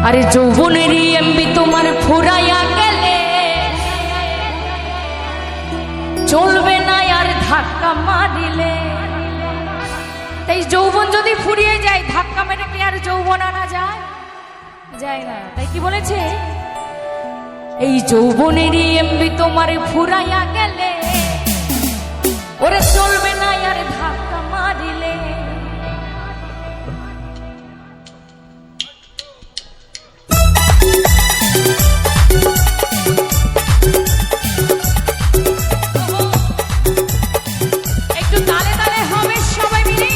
আরে যৌবনেরই এমবি তোমার ফুরাইয়া গেলে চলবে না আর ধাক্কা মারিলে। তাই যৌবন যদি ফুরিয়ে যায় ধাক্কা মেরে কি আর যৌবন আনা যায়? যায় না। তাই কি বলেছে, এই যৌবনেরই এমবি তোমার ফুরাইয়া গেলে ওরে চলবে না আর ধাক্কা মারিলে। একটু তালে তালে হবে সবাই মিলে।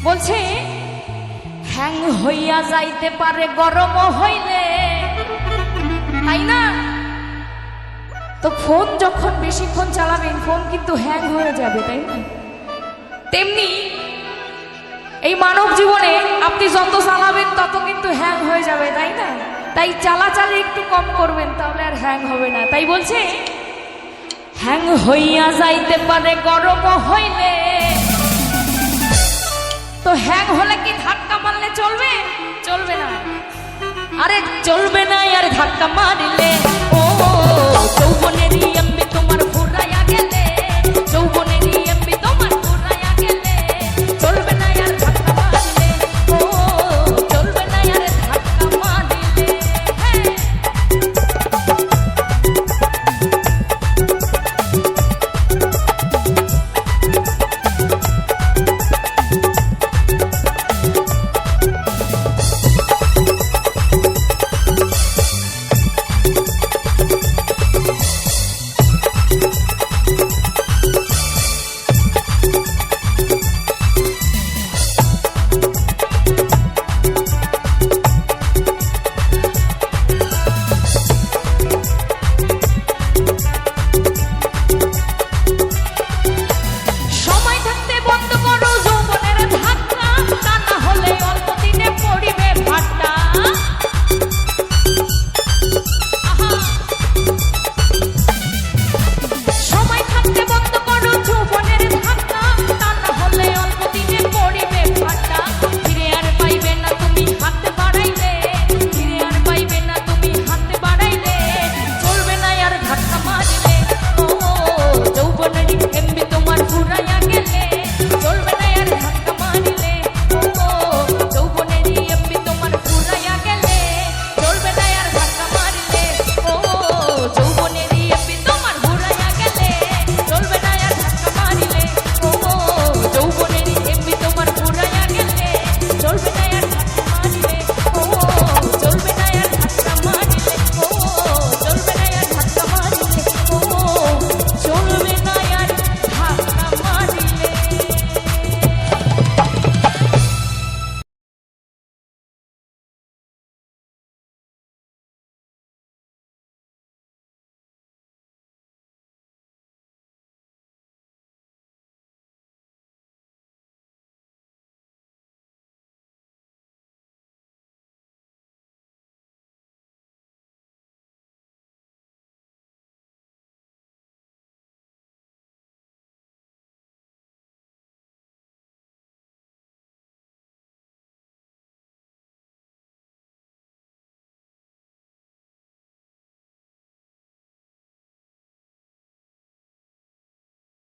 বলছে হ্যাং হইয়া যাইতে পারে গরম হইলে, তাই না? তো ফোন যখন বেশিক্ষণ চালাবেন ফোন কিন্তু হ্যাং হয়ে যাবে, তাই না? তেমনি এই মানব জীবনে আপনি যত চালাবেন তত কিন্তু হ্যাং হয়ে যাবে, তাই না? তাই চালাচালি একটু কম করবেন, তাহলে আর হ্যাং হবে না। তাই বলছে হ্যাং হইয়া যাইতে পারে গরম হইলে। তো হ্যাং হলে কি ধাক্কা মারলে চলবে? চলবে না। আরে চলবে না আর ধাক্কা মারিলে। ও